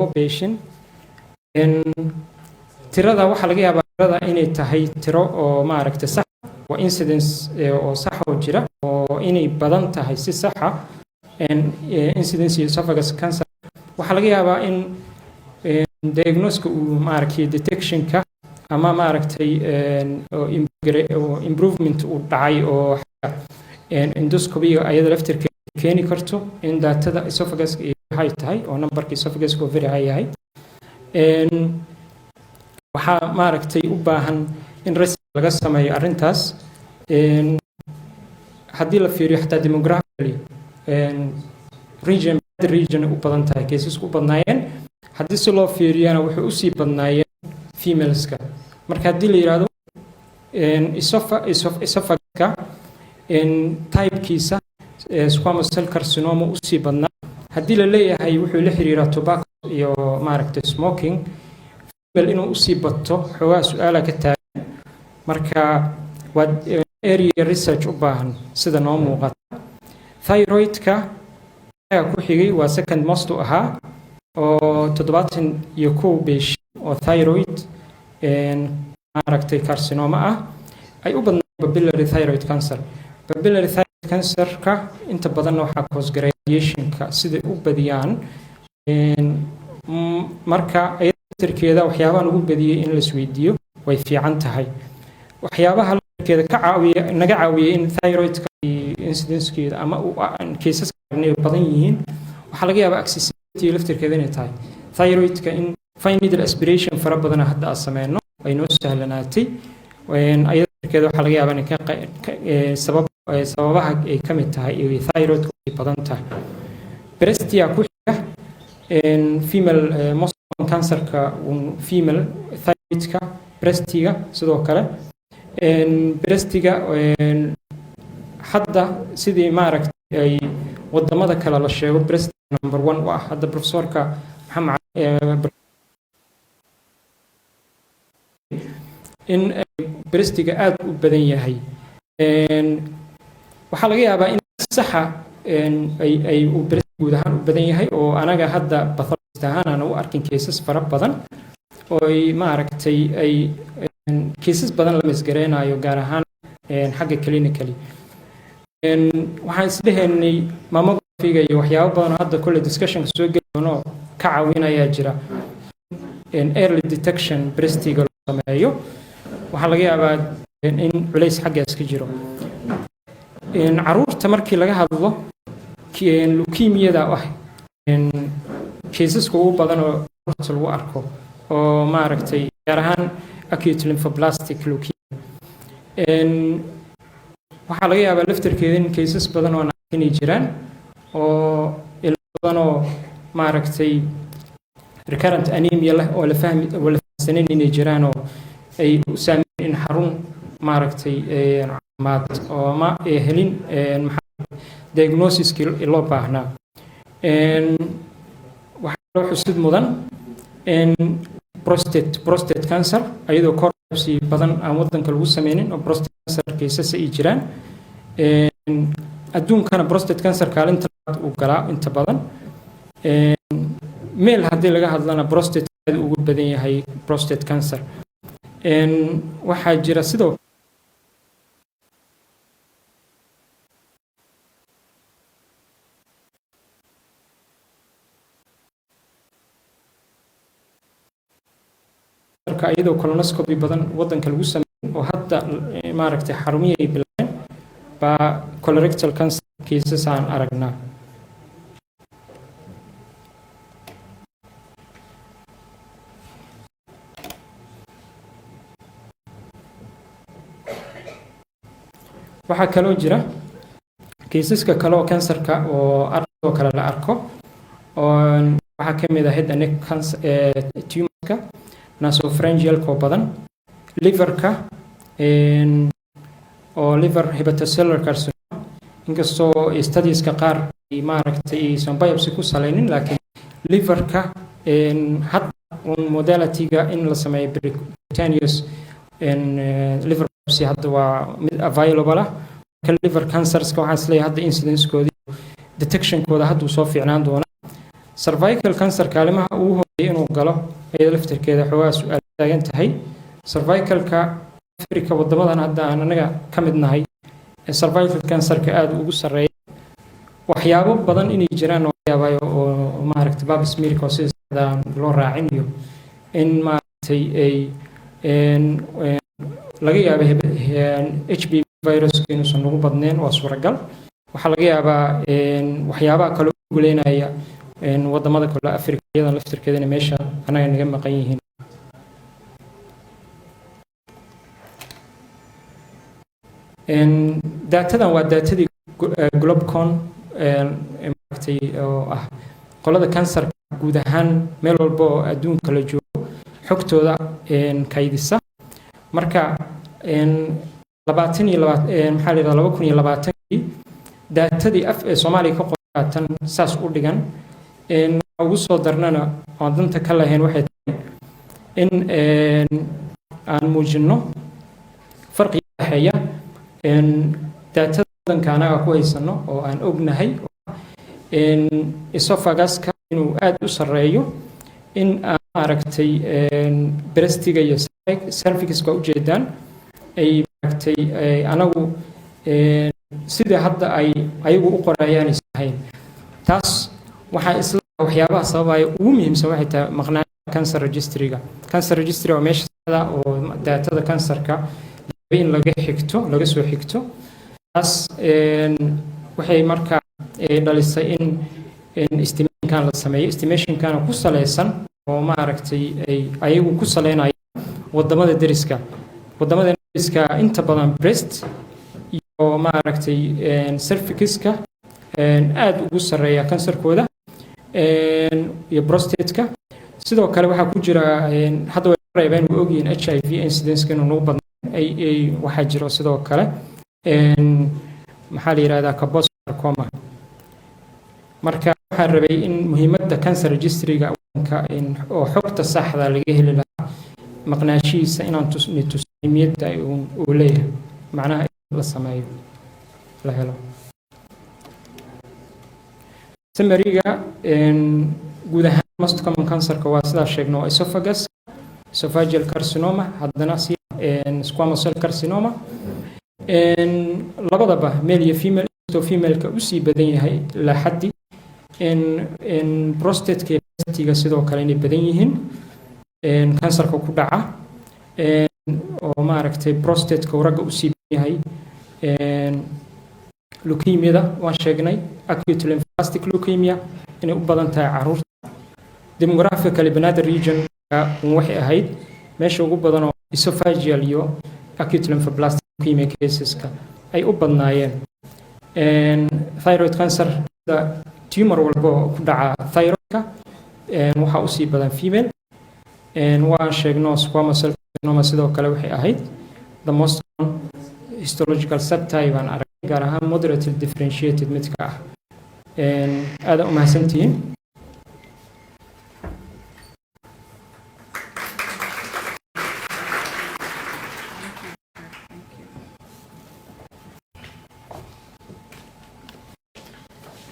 patient tirada waxa laga yaabaa tirada inay tahay tiro oo maaragtay sax waa incidence oo sax oo jira oo inay badan tahay si sax ah incidence esophagus cancer waxa laga yaabaa in diagnosis uu maaragtay detectionka ama maaragtay improvement uu dhacay oo endoscopy ayada laftirkeeda keeni karto in daatada esophagus ay high tahay oo numberka esophagus oo very high yahay waxaa maaragtay u baahan in research laga sameeyo arrintaas haddii la fiiriyo xataa demographically region u badan tahay cases u badnaayeen haddii si loo fiiriyana wuxuu u sii badnaayeen femaleska marka haddii la yiraahdo esophaguska typekiisa squamous cell carcinoma u sii badnaa haddii la leeyahay wuxuu la xiriiraa tobacco iyo maaragtay smoking female inuu usii bato xoogaa su-aala ka taagan marka waa area research u baahan sida noo muuqata thyroidka ku xigay waa second most u ahaa oo 71 beesh oo thyroid maaragtay carcinoma ah ay u badnaan papillary thyroid cancer papillary thyroid cancer-ka inta badan waxaa cause radiation-ka sida u badiyaan marka ayadkeeda waxyaabaha lagu badiyay in la isweydiiyo way fiican tahay waxyaabaha laftirkeeda ka caawiya naga caawiya in thyroidka incidence-keeda ama cases ay badan yihiin waxa laga yaabaa accessibility laftirkeeda inay tahay thyroidka in fine needle aspiration fara badan hadda aan sameeyno ay noo sahlanaatay ayadkeeda waxa laga yaabaa in sababaha ay ka mid tahay iyo thyroidka ay badan tahay breastia ku xiga female most cancer-ka female thyroidka breastiga sidoo kale breastiga hadda sidii maaragtay ay wadamada kale la sheego breast number 1 waa hadda professorka maxamed in breastiga aad u badan yahay waxaa laga yaabaa in saxa ay u breast guud ahaan u badan yahay oo anaga hadda pathologist ahaan aan u arkin cases fara badan oo ay maaragtay ay cases badan la misgareynayo gaar ahaan xagga clinically waxaan isdhehaynay mammography-ga iyo waxyaabo badan hadda kole discussion-ka soo geli doono ka caawinaya jira early detection breastiga loo sameeyo waxaa laga yaabaa in culays xaggaas ka jiro caruurta markii laga hadlo leukemia-da ah caseska ugu badan oo lagu arko oo maaragtay gaar ahaan acute lymphoblastic leukemia waxaa laga yaabaa laftirkeeda in cases badan oo inay jiraan oo ilmo badan oo maaragtay recurrent anemia leh oo la fahamsanin inay jiraan oo ay u saameyn in xarun maaragtay caafimaad oo ma helin diagnosiskii loo baahnaa waxaa loo xusid mudan prostate cancer ayadoo korsi badan aan wadanka lagu sameynin oo prostate cancer cases ay jiraan adduunkana prostate cancer kaalinta uu galaa inta badan male haddii laga hadlana prostate aad ugu badan yahay prostate cancer waxaa jira sidoo iyadoo colonoscopy badan wadanka lagu sameeyay oo hadda maaragtay xarumiye ay bilaabeen baa colorectal cancer cases aan aragnaa waxaa kaloo jira caseska kale oo cancerka oo ardoo kale la arko oo waxaa ka mid ah head and neck cancer tumorka nasopharyngealka oo badan liverka oo liver hepatocellular carcinoma inkastoo studieska qaar ay maaragtay aysan biopsy ku salaynin laakiin liverka hadda modality-ga in la sameeyo percutaneous liver biopsy hadda waa mid available ah liver cancerska waxaan isleeyahay hadda incidence-kooda detectionkooda hadduu soo fiicnaan doona cervical cancer kaalimaha uu horeeyay inuu galo ay laftirkeeda xogaa su'aal taagan tahay cervicalka Afrika wadamadan hadda aan anaga ka mid nahay cervical cancerka aad ugu sareeya waxyaabo badan inay jiraan oo yaabayo oo maaragtay Pap smear sidaan loo raacin iyo in maaragtay ay laga yaabay HPV virus inuusan ugu badnayn waa suuragal waxa laga yaabaa waxyaabaha kale oo guleynaya wadamada kale Afrikada laftirkeeda meesha anaga naga maqan yihiin datadan waa datadii Globcon maaragtay oo ah qolada cancer guud ahaan meel walba oo adduunka la joogo xogtooda kaydisa marka 2020 datadii Soomaaliya ka qoratan saas u dhigan ugu soo darnana oo danta ka lahayn waxay tahay in aan muujino farqi dhaxeeya datada wadanka anaga ku haysano oo aan ognahay esophaguska inuu aad u sareeyo in aan maaragtay breastiga iyo cervixka u jeedaan ay maaragtay anagu sida hadda ay ayagu u qorayaan isahayn taas waxa isla waxyaabaha sababaya ugu muhiimsan waxay tahay maqnaanshaha cancer registry-ga oo meesha oo datada cancerka in laga soo xigto taas waxay marka dhalisay in estimation la sameeyo estimation-kana ku saleysan oo maaragtay ay ayagu ku saleenayaan wadamada deriska inta badan breast iyo maaragtay cervixka aad ugu sareeya cancerkooda iyo prostate-ka sidoo kale waxa ku jira hadda way reebeen oo ogyiin HIV incidence-ka inuu badnaa ay waxa jiro sidoo kale maxaa la yiraahdaa carcinosarcoma marka waxaan rabay in muhiimadda cancer registry-ga oo xogta saxda laga heli lahaa maqnaashihiisa inaan tusnimiyadda uu leeyahay macnaha la sameeyo la helo summary-ga guud ahaan most common cancerka waa sidaa sheegno esophagus esophageal carcinoma haddana squamous cell carcinoma labadaba male iyo female to female-ka u sii badan yahay la xaddi prostate-ka iyo breast-ga sidoo kale inay badan yihiin cancerka ku dhaca oo maaragtay prostate-ka ragga u sii badan yahay leukemia waan sheegnay acute lymphoblastic leukemia inay u badan tahay caruurta demographically banana region waxay ahayd meesha ugu badan oo esophageal iyo acute lymphoblastic leukemia cases-ka ay u badnaayeen thyroid cancer tumor walba oo ku dhaca thyroidka waxa u sii badan female waan sheegno squamous cell carcinoma sidoo kale waxay ahayd the most histological subtype aan aragay gaar ahaan moderately differentiated midka ah aad u mahadsantihiin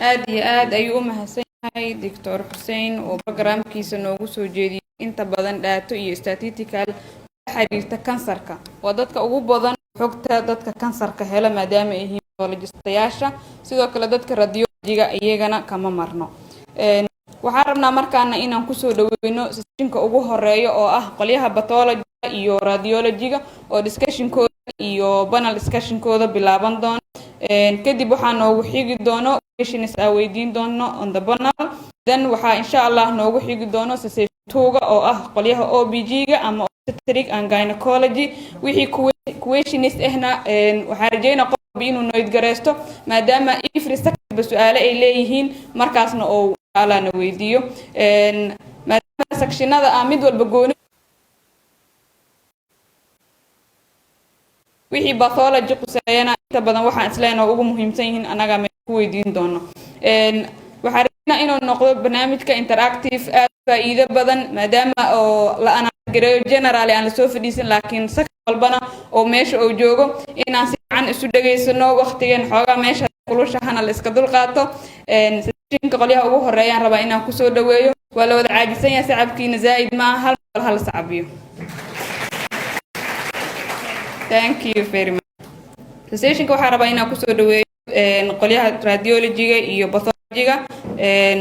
aad iyo aad ayuu u mahadsan yahay Dr. Hussein oo barnaamijkiisa noogu soo jeediyay inta badan daato iyo statistical xiriirta kansarka waa dadka ugu badan xogta dadka kansarka hela maadaama ay yihiin pathologistayaasha sidoo kale dadka radiologiga iyagana kama marno waxaan rabnaa markaana inaan ku soo dhaweyno sessionka ugu horeeyo oo ah qolyaha pathology iyo radiologiga oo discussion-kooda iyo panel discussion-kooda bilaaban doona kadib waxaan noogu xigi doono questions aan weydiin doono on the panel then waxaa insha Allah noogu xigi doono session 2 oo ah qolyaha OBG-ga ama obstetric and gynecology wixii questions ahna waxaan rajeynaa qof inuu noyd gareysto maadaama every second su'aalo ay leeyihiin markaasna oo alana weydiiyo maadaama sectionada aan mid walba gooni wixii pathology quseeyana inta badan waxaan isleenahay ugu muhiimsan yihiin anaga ma ku weydiin doono waxaan rabnaa inuu noqdo barnaamijka interactive aad faa'iido badan maadaama oo la anagareeyo generally aan la soo fadhiisan laakiin sax walbana oo meesha uu joogo inaan si fiican isu dhageysano waqtigan xoogaa meesha kulushaxana la iska dul qaato sessionka qolyaha ugu horeeyaan rabaa inaan kusoo dhaweeyo waa la wada caajisan yahay sacabkiina zaa'id ma hal sacabiyo. Thank you very much. Sessionka waxaan rabaa inaan kusoo dhaweeyo qolyaha radiology-ga iyo pathology-ga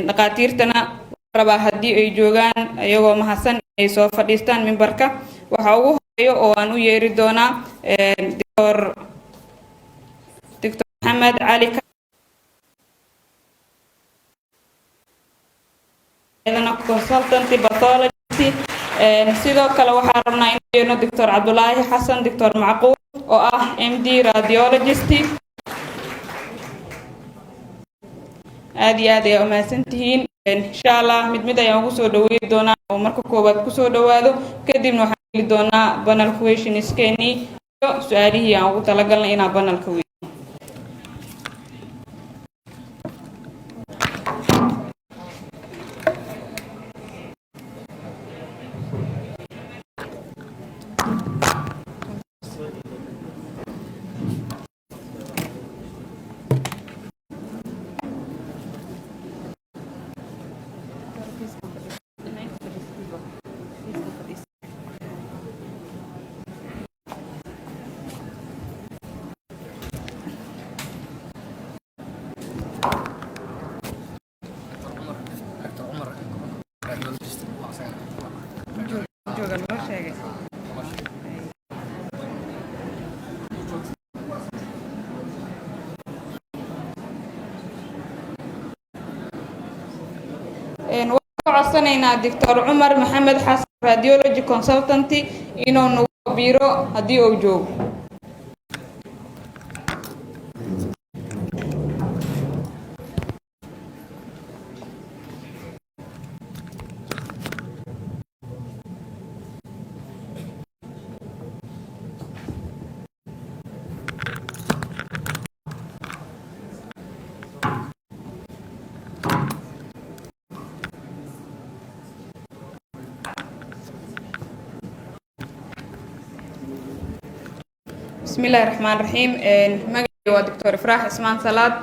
dhaqaatiirtana rabaa haddii ay joogaan ayagoo mahadsan ay soo fadhiistaan mimbarka. Waxa ugu horeeyo oo aan u yeeri doonaa Dr. Maxamed Cali consultant pathologist. sidoo kale waxaan rabnaa in yeerno Dr. Cabdullaahi Xasan Dr. Macquul oo ah MD radiologist. aad iyo aad ay u mahadsantihiin. insha Allah mid ayaan ugu soo dhaweey doonaa oo marka koowaad ku soo dhawaado kadibna waxaan heli doonaa panel questions keeni iyo su'aalihii aan ugu talagalnay inaan panelka weydiino. waxaan Dr. Umar Maxamed Xasan radiology consultant inuu nagu biiro haddii uu joogo. بسم الله الرحمن الرحيم. مجدي ودكتور إفراح عثمان صلاد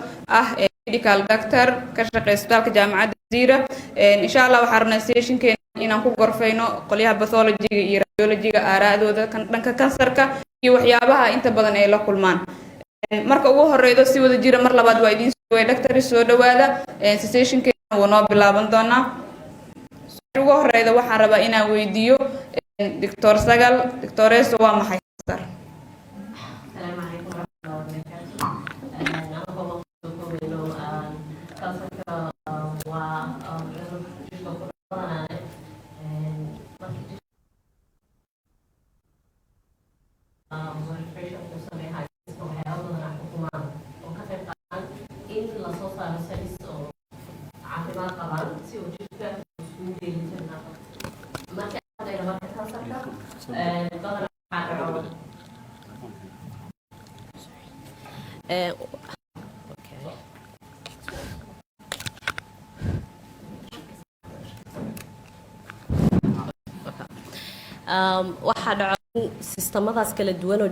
medical doctor كشغل إسبتال كجامعة الجزيرة. إن شاء الله وحرنا سيشن كين إن أنكو غرفينو قليها باثولوجي راديولوجي آراء دودا كان كانسركا يوحيابها أنت بدن إلى كل مان. marka ugu horeydo si wada jira mar labaad waa idin soo doctor soo dhawaada session keen wana bilaaban doona. ugu horeydo waxaan rabaa inaan weydiiyo Dr. Sagal Dr. waa maxay kansar? waxaa dhacay sistamadaas kala duwan oo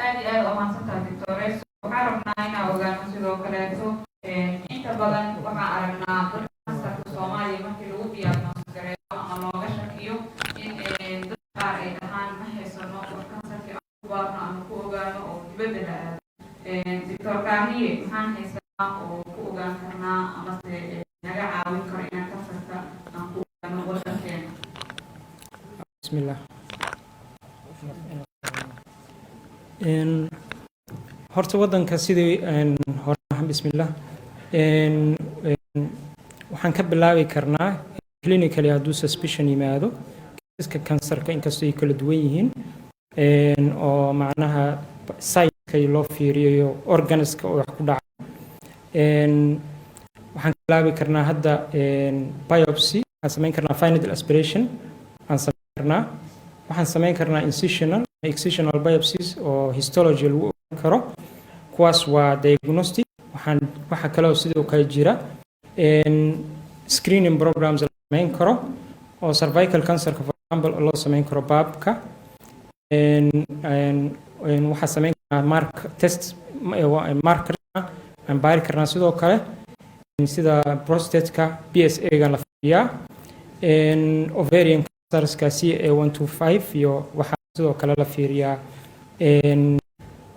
aad iyo aad u mahadsantahay Dr. waxaan rabnaa inaan ogaano sidoo kaleeto inta badan waxaan aragnaa dadka kansarka Soomaaliya markii lagu diyaarnoosin gareeyo ama looga shakiyo in dad qaar ay dhahaan ma haysano wax kansarka aan ku baarno ama ku ogaano oo dibadda la aado. Dr. Kaahiye maxaan haysanaa oo ku ogaan karnaa ama se naga caawin karo inaan kansarka aan ku ogaano waddankeena? بسم الله إن هرت وضن كسيدي إن هرنا بسم الله إن waxaan ka bilaabi karnaa clinically hadduu suspicion yimaado kiisaska kansarka inkastoo ay kala duwan yihiin oo macnaha siteka loo fiiriyo organiska oo wax ku dhaca waxaan ka bilaabi karnaa hadda biopsy waxaan samayn karnaa final aspiration aan samayn karnaa waxaan samayn karnaa incisional biopsies oo histology lagu ogaan karo kuwaas waa diagnostic waxa kale oo sidoo kale jira screening programs la samayn karo oo cervical cancer for example loo samayn karo baabka waxaa samayn karnaa marker aan baari karnaa sidoo kale sida prostate-ka PSA-ga la fiiriyaa ovarian cancerska CA125 iyo waxaa sidoo kale la fiiriyaa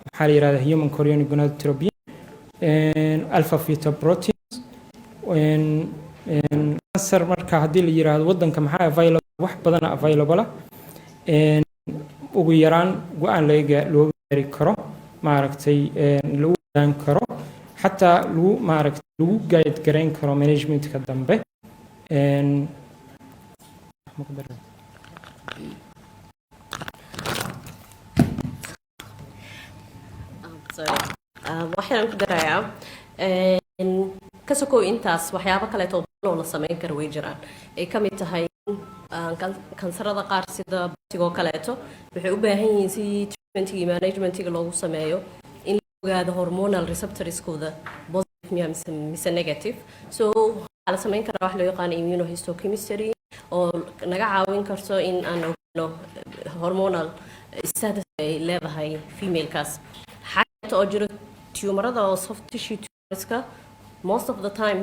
waxaa la yidhahdaa human chorionic gonadotropin alpha fetoproteins cancer marka haddii la yiraahdo wadanka maxaa available wax badan available ugu yaraan go'aan loo gaari karo maaragtay lagu ogaan karo xataa lagu guide gareyn karo managementka dambe waxaan ku darayaa ka sokow intaas waxyaabo kaleeto oo la samayn karo way jiraan ay ka mid tahay kansarada qaar sida basigoo kaleeto waxay u baahan yihiin si treatmentiga iyo managementiga loogu sameeyo in la ogaado hormonal receptorskooda positive mise negative so waxaa la samayn karaa wax loo yaqaano immunohistochemistry oo naga caawin karto in aan ogaano hormonal status ay leedahay femalekaas xataa oo jiro tumarada oo soft tissue tumorska most of the time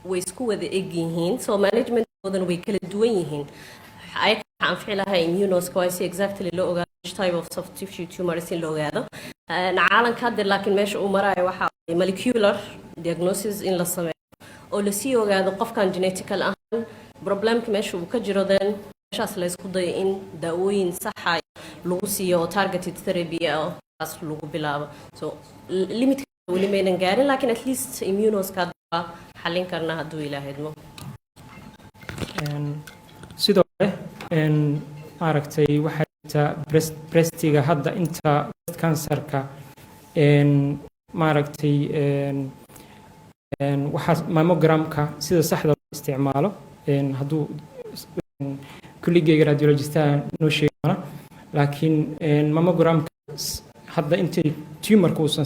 way isku wada eg yihiin so managementkoodan way kala duwan yihiin ayaga waxaan fici lahaa immunoska waa si exactly loo ogaado which type of soft tissue tumors in la ogaado caalanka hadda laakiin meesha uu marayo waxaa molecular diagnosis in la sameeyo oo lasii ogaado qofkan genetical ahaan problemka meesha uu ka jiro then meeshaas la isku dayo in daawooyin saxa lagu siiyo oo targeted therapy ah taas lagu bilaabo so limit weli maynan gaarin laakiin at least immunoska xallin karna hadduu ilaahidmo sidoo kale maaragtay waxaa jirta breastiga hadda inta breast cancerka maaragtay waxaa mammogramka sida saxda loo isticmaalo hadduu kulligeyga radiologistaha noo sheegana laakiin mammogramka hadda intay tumorka uusan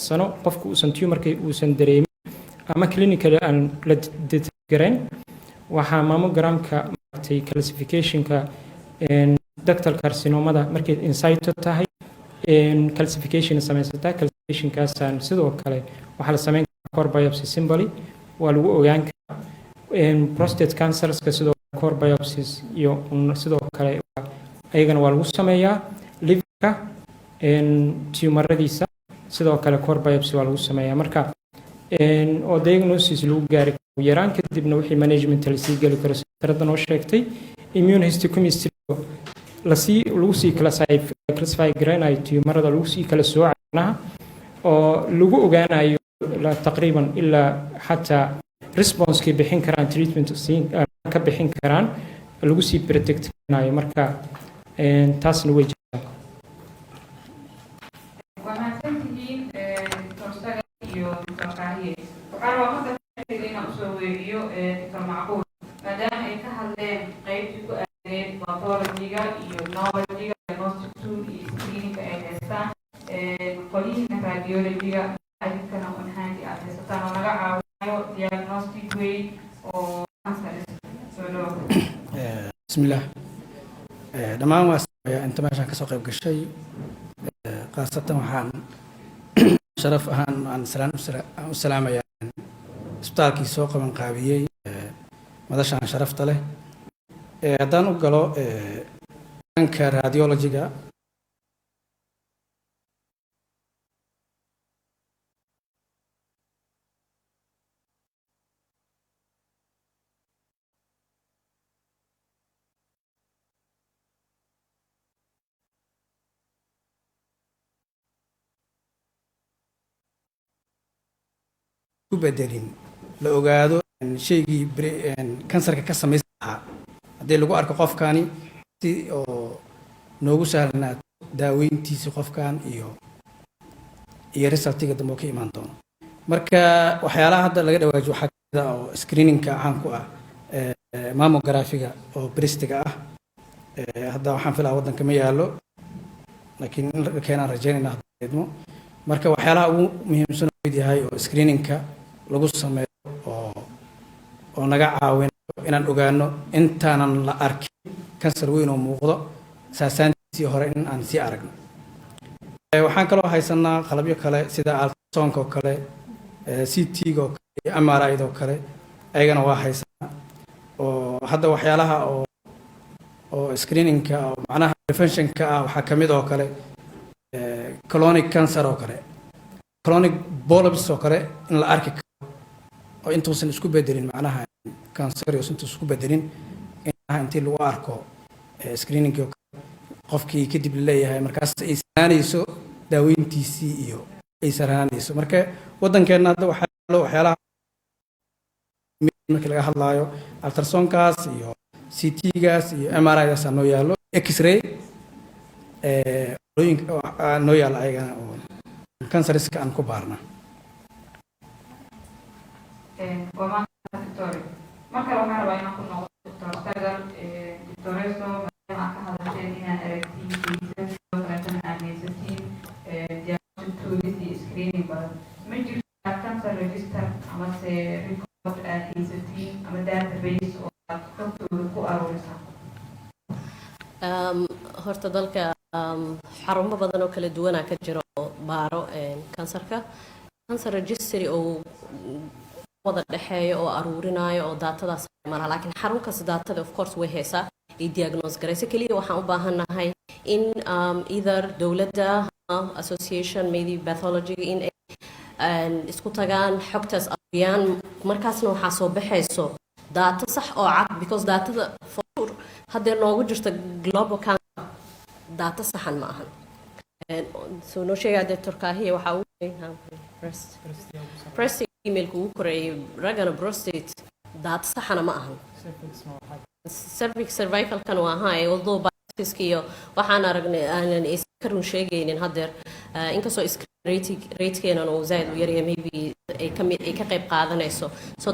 sano qofku uusan tumorka uusan dareemin ama clinically aan la detectgarayn waxaa mammogramka maaragtay calcificationka ductal carcinomada markay insito tahay calcification samaysataa calcificationkaasaan sidoo kale waxaa la samayn karaa core biopsy symboli waa lagu ogaan karaa prostate cancerska sidoo kale core biopsies iyo sidoo kale ayagana waa lagu sameeyaa liverka tumaradiisa sidoo kale core biopsy waa lagu sameeyaa marka oo diagnosis lagu gaari karo yaraan kadibna wixii management la sii geli karo sida noo sheegtay immunohistochemistry lagu sii classify garanayo tumarada lagu sii kala soocanaha oo lagu ogaanayo taqriiban ilaa xataa response-kay bixin karaan treatment ka bixin karaan lagu sii protect garanayo marka taasna way jirtaa maadaama ay ka hadleen qaybtii ku aadeen pathology-ga iyo neurology-ga diagnostic tool iyo screening-ka ay haystaan qolyihiina radiology-ga adidkana unhaanti aad haysataan oo laga caawinayo diagnostic way oo bismillaah dhammaan waa inta meeshaan kasoo qayb gashay khaasatan waxaan sharaf ahaan aan u salaamayaa isbitaalkii soo qaban qaabiyey madashaan sharafta leh haddaan u galo dhanka radiology-ga ku bedelin la ogaado shaygii kansarka ka samaysan lahaa haddii lagu arko qofkani si oo noogu sahlanaato daaweyntiisa qofkan iyo resultiga dambe oo ka imaan doono marka waxyaalaha hadda laga dhawaajiyo waxaa kamid ah oo screeningka caan ku ah mammographiga oo bristiga ah hadda waxaan filaa waddanka ma yaallo laakiin in la keenaan rajaynayna hadmo marka waxyaalaha ugu muhiimsan mid yahay oo screeningka lagu sameeyo oo naga caawinayo inaan ogaano intaanan la arkin kansar weyn oo muuqdo saasaantiisii hore in aan sii aragno waxaan kaloo haysanaa qalabyo kale sida ultrasoundka oo kale CT-ga oo kale iyo MRI-da oo kale ayagana waa haysanaa oo hadda waxyaalaha oo screeningka oo macnaha preventionka ah waxaa ka mid oo kale colonic cancer oo kale colonic polyps oo kale in la arki karo oo intuusan isku bedelin macnaha cancerous intuusan isku bedelin intii lagu arko screeningka qofkii kadib leeyahay markaas ay sanaanayso daaweyntiisii iyo ay sanaanayso marka waddankeena hadda waxyaalaha markii laga hadlaayo ultrasoundkaas iyo CT-gaas iyo MRI-gaas noo yaallo X-ray noo yaalla ayagana oo kansariska aan ku baarna marka waxaan rabaa inaan ku noqdo Dr. Sagal Dictoreso waxaan ka hadasheen inaan aragtiin kiisas sidoo kaleetana aan haysatiin diagnostic tools iyo screening badan ma jirtaa cancer register amase record aad haysatiin ama database oo aad xogtooda ku aruurisaan horta dalka xarumo badan oo kala duwanaa ka jiro oo baaro kansarka cancer registry oo wada dhexeeyo oo aruurinayo oo daatadaas malaha laakiin xarunkaas daatada of course way haysaa ay diagnose garayso kaliya waxaan u baahanahay in either dowladda association maybe pathology in ay isku tagaan xogtaas aruuriyaan markaasna waxaa soo baxayso daato sax oo cad because daatada for haddee noogu jirta global cancer daato saxan ma ahan soo noo sheegaa doctor Kaahiye waxaa uu breast emailku uu koreeyay ragana prostate daata saxana ma ahan cervicalkan waa ahaa although biopsiska iyo waxaan aragnay aanan karun sheegaynin haddeer inkastoo ratekeenan uu zaaid u yaryahay maybe ay ka qayb qaadanayso so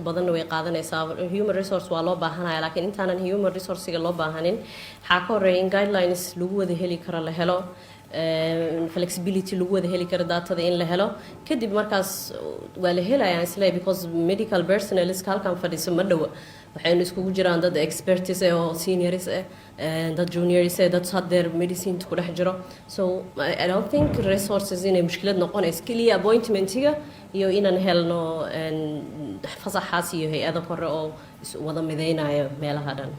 badanna way qaadanaysaa. Human resource waa loo baahanaya, laakiin intaanan human resource-ga loo baahanin waxaa ka horeeya in guidelines lagu wada heli karo la helo, flexibility lagu wada heli karo datada in la helo. Kadib markaas waa la helayaa isle, because medical personaliska halkan fadhiso ma dhowa, waxaynu iskugu jiraan dad experts oo seniors dad juniors dad haddeer medicine ku dhex jiro. So I don't think resources inay mushkilad noqonayso, keliya appointmentiga iyo inaan helno fasaxaas iyo hay-ada kore oo wada midaynayo meelaha dhan.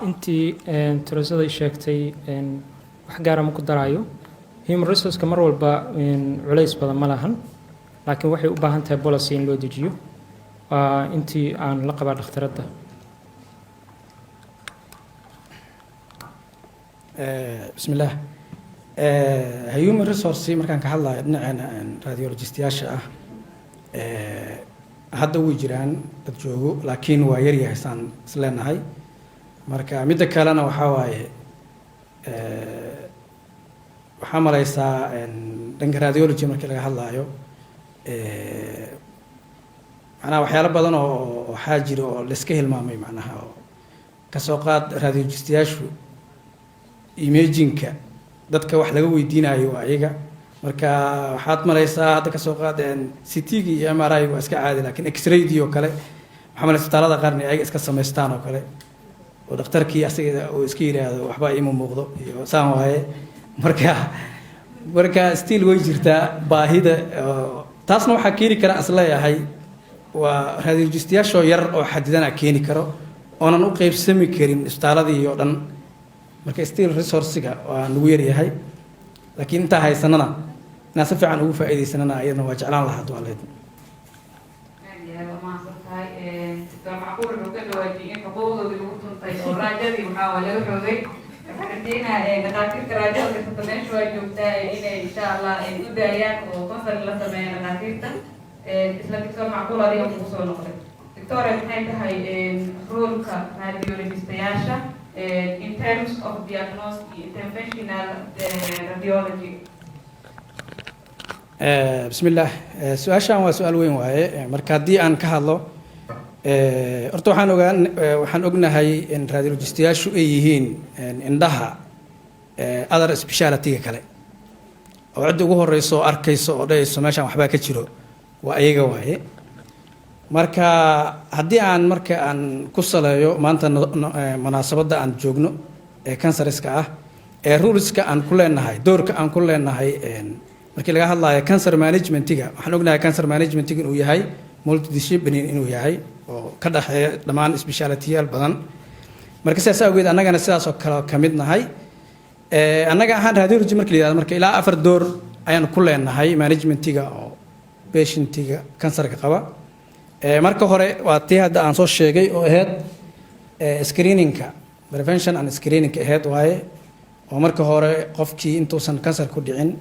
intii tirasada ay sheegtay wax gaar ah ma ku daraayo. Human resource-ka mar walba culays badan ma lahan, laakiin waxay u baahan tahay policy in loo dejiyo. intii aan la qabaa dhakhtaradda. bismillaah. Human resource markaan ka hadlayo dhinaceena radiologistayaasha ah, hadda way jiraan dad joogo, laakiin waa yar yahay saan isleenahay. marka midda kalena waxaa waaye waxaa malaysaa dhanka radiology markii laga hadlaayo macnaha waxyaalo badan oo waxaa jira oo layska hilmaamay, macnaha oo kasoo qaad radiologistayaashu imagingka dadka wax laga weydiinayo waa iyaga. marka waxaad malaysaa hadda kasoo qaad CT-ga iyo MRI waa iska caadi, laakiin X-ray-dii oo kale waxaa malaysaa isbitaalada qaarna ayaga iska samaystaan oo kale, oo dhakhtarkii asaga uu iska yiraahdo waxba ima muuqdo iyo saan waaye. marka still way jirtaa baahida, taasna waxaa keeni kara isleeyahay waa radiologistayaashoo yar oo xadidana keeni karo, oonan u qaybsami karin isbitaaladii oo dhan. marka still resource-ga waa nagu yar yahay, laakiin intaa haysanana inaan si fiican ugu faa'iidaysanana ayadana waa jeclaan lahaa dualeed. معقول لو كان واجئين حقوقه بيقولوا طيب وراجعي وحاول يروي فكرتينا دكاتره راجعوا كتبنا شويه جبتها ان شاء الله بدايات وفصل لسمين دكاتره اسلا دكتور معقول هذه وصول نقطه دكتوره maxay tahay roolka radiologist-yaasha in terms of diagnostic interventional radiology. bismillaah. su-aashaan waa su-aal weyn waaye. marka haddii aan ka hadlo, horta waxaan ognahay in radiologistayaashu ay yihiin indhaha other speciality-ga kale, oo cidda ugu horeyso oo arkayso oo dhahayso meeshaan waxbaa ka jiro waa ayaga waaye. marka haddii aan ku saleeyo maanta munaasabadda aan joogno ee kansariska ah, ee ruleska aan ku leenahay, doorka aan ku leenahay markii laga hadlayo cancer management-ga, waxaan ognahay cancer management-ga inuu yahay multidisciplinary inuu yahay oo ka dhaxeeya dhammaan speciality-yaal badan. marka sidaas awgeed annagana sidaas oo kale ka mid nahay. annaga ahaan radiology markii la yidhahdo marka ilaa 4 door ayaan ku leenahay management-ga oo patient-ga kansarka qaba. marka hore waa tii hadda aan soo sheegay oo ahayd screening-ka, prevention and screening-ka ahayd waaye, oo marka hore qofkii intuusan kansar ku dhicin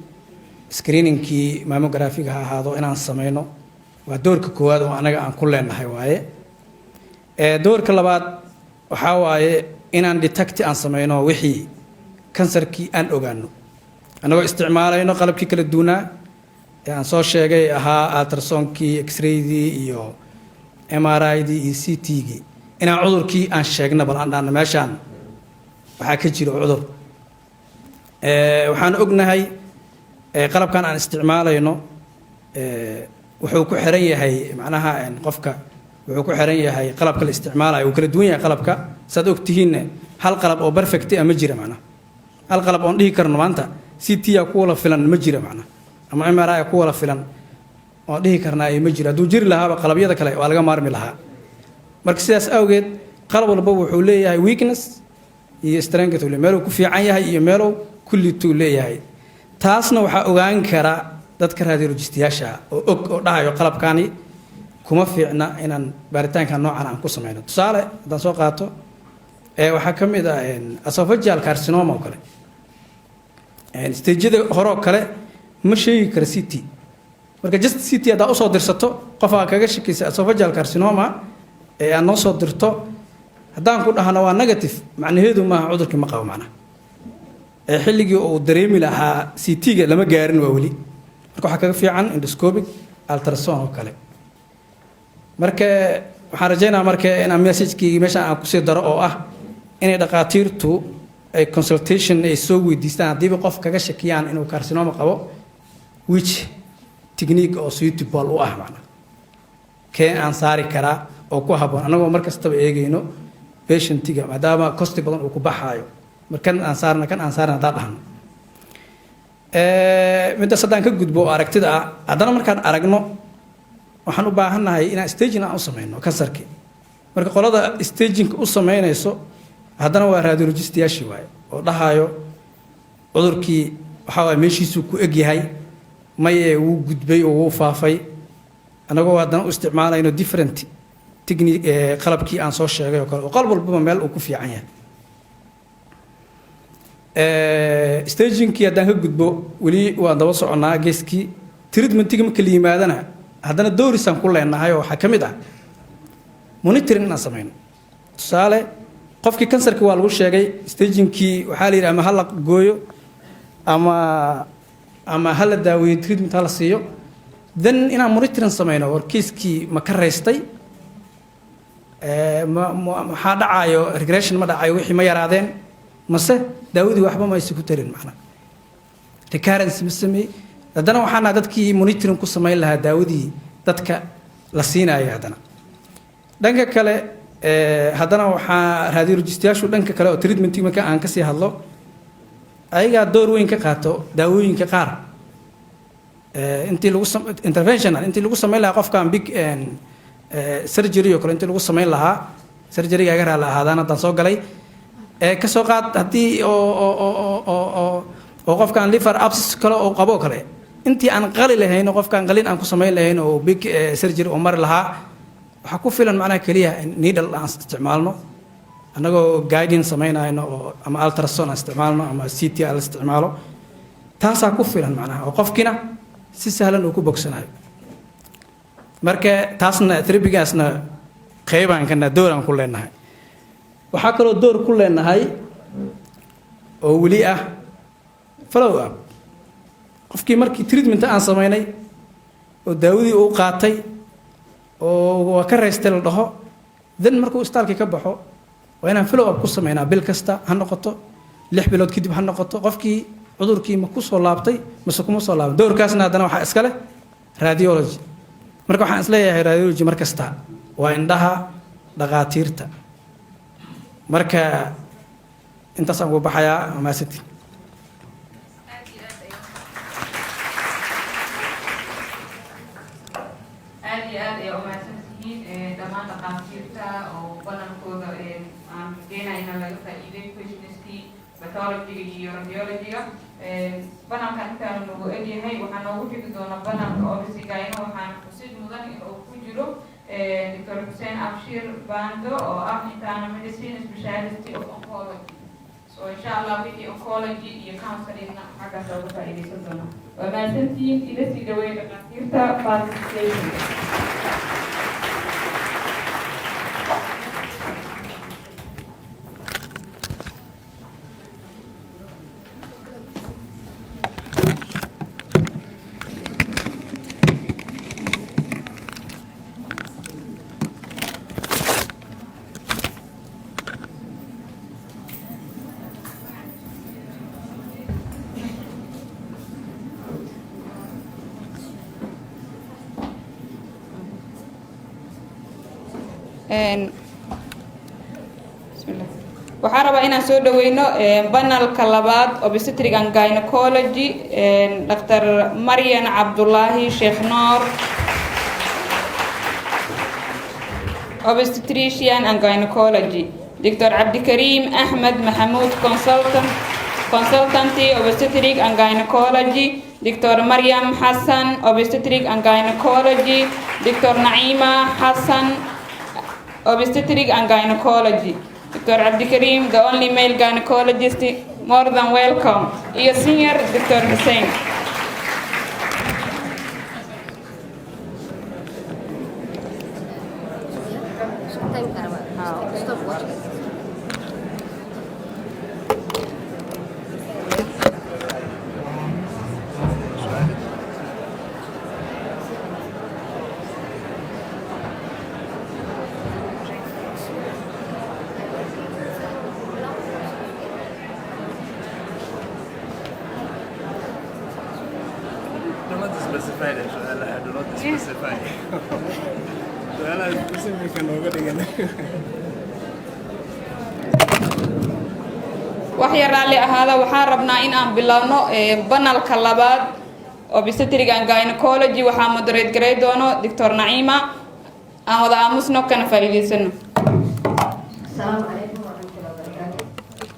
screening-kii mammography-ga ha ahaado inaan sameyno, waa doorka koowaad oo anaga aan ku leenahay waaye. doorka labaad waxaa waaye inaan detect aan sameyno wixii kansarkii aan ogaano, anagoo isticmaalayno qalabkii kala duwanaa ee aan soo sheegay ahaa ultrasound-kii, X-ray-dii iyo MRI-dii iyo CT-gii, inaan cudurkii aan sheegno bal aan dhaana meeshaan waxaa ka jiro cudur. waxaan ognahay qalabkan aan isticmaalayno wuxuu ku xiran yahay macnaha qofka wuxuu ku xiran yahay qalabka la isticmaalayo, uu kala duwan yahay qalabka. saad ogtihiin hal qalab oo perfect ah ma jira, macnaha hal qalab oon dhihi karno maanta CT-ya ku wala filan ma jira, macnaha ama MRI ku wala filan oo dhihi karnaa ay ma jira. hadduu jiri lahaaba qalabyada kale waa laga maarmi lahaa. marka sidaas awgeed qalab walba wuxuu leeyahay weakness iyo strength, meeluu ku fiican yahay iyo meeluu kullituu leeyahay. taasna waxaa ogaan kara dadka radiologistayaasha oo og oo dhahayo qalabkani kuma fiicna inaan baaritaanka noocan aan ku sameyno. tusaale haddaan soo qaato, waxaa ka mid ah esophageal carcinoma oo kale, stageyada hore oo kale ma sheegi kara CT. marka just CT haddaa usoo dirsato qofaa kaga shakaysa esophageal carcinoma ee aan noo soo dirto, haddaan ku dhahno waa negative, macnaheedu maaha cudurkii ma qabo. macnaha xilligii uu dareemi lahaa CT-ga lama gaarin waa weli marka waxaa kaga fiican endoscopic ultrasound oo kale marka waxaan rajaynayaa marka inaan message-kii meesha aan ku sii daro oo ah inay dhaqaatiirtu ay consultation ay soo weydiistaan haddii qof kaga shakiyaan inuu carcinoma qabo which technique oo suitable u ah macna kee aan saari karaa oo ku habboon anagoo mar kastaba eegayno patientiga maadaama cost badan uu ku baxaayo markan aan saarna kan aan saarna hadaa dhahno midda saddaan ka gudbo aragtida ah haddana markaan aragno waxaan u baahannahay inaan staging aan u samayno kansarkii marka qolada stagingka u samaynayso haddana waa radiologistayaashii waaye oo dhahayo cudurkii waxaa waay meeshiisuu ku eg yahay maye wuu gudbay oo wuu faafay anagoo haddana u isticmaalayno different technique qalabkii aan soo sheegay oo kale oo qalab walbaba meel uu ku fiican yahay stagingkii haddaan ka gudbo weli waan daba soconnaa geeskii treatmentiga marka la yimaadana haddana doorisaan ku leenahay oo waxaa ka mid ah monitoring inaan samayno tusaale qofkii kansarkii waa lagu sheegay stagingkii waxaa la yidhi ama ha la gooyo ama ha la daaweeyo treatment ha la siiyo then inaan monitoring samayno war kiiskii ma ka raystay maxaa dhacayo regression ma dhacayo wixii ma yaraadeen mase daawadii waxba ma aysan ku tarin macna recurrence ma sameey haddana waxaana dadkii monitoring ku samayn lahaa daawadii dadka la siinayo haddana dhanka kale haddana waxaa radiologistayaashu dhanka kale oo treatmentii marka aan kasii hadlo ayagaa door weyn ka qaato daawooyinka qaar intii lagu interventional intii lagu samayn lahaa qofkaan big surgery oo kale intii lagu samayn lahaa surgeryga aga raali ahaadaan haddaan soo galay kasoo qaad haddii oo qofkaan liver abscess kale oo qabo kale intii aan qali lahayn oo qofkaan qalin aan ku samayn lahayn oo big surgery oo mari lahaa waxaa ku filan macnaha keliya needle aan isticmaalno annagoo guiding samaynayno oo ama ultrasound aan isticmaalno ama CT aan isticmaalo taasaa ku filan macnaha oo qofkina si sahlan uu ku bogsanayo marka taasna therapygaasna qaybaan kana dooraan ku leenahay waxaa kaloo door ku leenahay oo weli ah follow up qofkii markii treatment aan samaynay oo daawadii uu qaatay oo waa ka raystay la dhaho then markuu istaalkii ka baxo waa inaan follow up ku samaynaa bil kasta ha noqoto 6 bilood kadib ha noqoto qofkii cudurkii ma ku soo laabtay mise kuma soo laabtay doorkaasna haddana waxaa iska leh radiology marka waxaan isleeyahay radiology mar kasta waa indhaha dhaqaatiirta marka intaasaan ugu baxayaa maasantiin aad iyo aad ay umahadsan tihiin dhammaan dhaqaatiirta oo banankooda aan keenayna laga faa'iiday questionskii pathology iyo radiology-ga banankan intaanu nagu egyahay waxaa noogu xigi doona bananka obsigayna waxaan xusid mudan in uu ku jiro Dr. Hussein Abshir Bando oo ah internal medicine specialist of oncology so inshallah wixii oncology iyo counseling xaggaas uga faa'iidaysan doona waa mahadsantihiin ila sii dhaweeya dhaqaatiirta participation waxaan rabaa inaan soo dhaweyno banalka labaad obstetric and gynecology Dr. Maryan Abdullahi Sheikh Noor obstetrician and gynecology Dr. Abdikarim Ahmed Mahmoud consultant obstetric and gynecology Dr. Maryam Hassan obstetric and gynecology Dr. Naima Hassan obstetric and gynecology Dr. Abdikarim, the only male gynecologist, more than welcome. Your senior, Dr. Hussein. specified su'aalaha do not specify su'aalaha specific nooga dhigan wax yar raalli ahaada waxaan rabnaa in aan bilowno banalka labaad obstetric and gynecology waxaa moderate garay doono Dr. Naima aan wada aamusno kana faa'iideysano. السلام عليكم ورحمة الله وبركاته.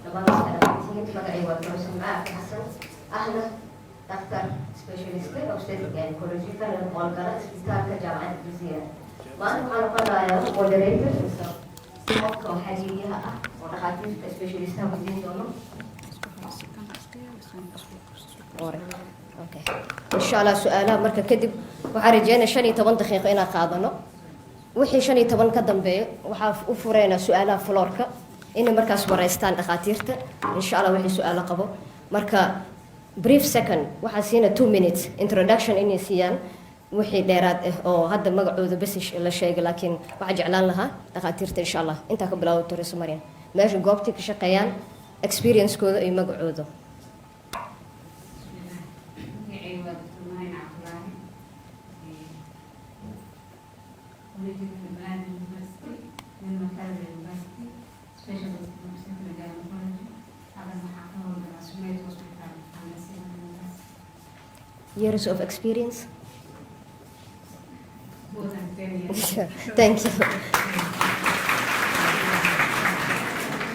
لبعض الأسئلة مقعي والدراسة معك حسن أهلا دكتور سبيشاليست أوبستيتريك جاينيكولوجي فأنا مقالقرة إسبيتال جامعة الجزيرة. ما أنا قرايا مودريتور سيبقى وحاليها ودخلت سبيشاليست وزين دونه. أوكي. إن شاء الله سؤالها مركز كذب وحرجينا شني 8 دقيقة إنا قاضنا. wixii 15 ka dambeeyo waxa u fureena su'aalaha floorka in markaas wareystaan dhaqaatiirta insha Allah wixii su'aalo qabo marka brief second waxa siina 2 minutes introduction inay siiyaan wixii dheeraad ah oo hadda magacooda bas la sheegay laakiin waxa jeclaan lahaa dhaqaatiirta insha Allah inta ka bilowdo Dr. Mariam meesha goobtii ka shaqeeyaan experience kooda iyo magacooda years of experience. More than 10 years. Thank you.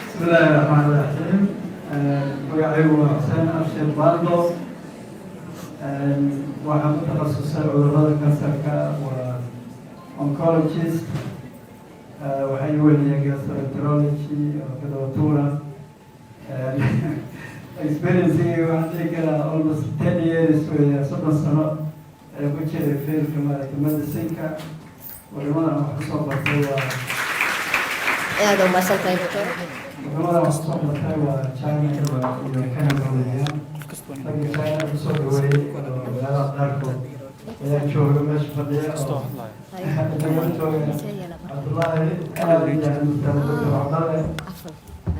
بسم الله الرحمن الرحيم. magacaygu waa xuseen abshir baando waxaan ku takhasusay cudurrada kansarka waa oncologist waxaan weliya gastroenterology oo kadawatuura experience waxaan dhihi karaa almost 10 years weeye 30 sano ee ku jiray fiilka maaragtay medicinka wadamadan wax kusoo bartay waa aad u mahadsantahay doctor wadamadan wax kusoo bartay waa China iyo Canada weeyaan laakiin China kusoo dhaweeyey magaalada qaarkood ayaa jooga meesha fadhiya oo Abdullahi aad iyo aad u tababartay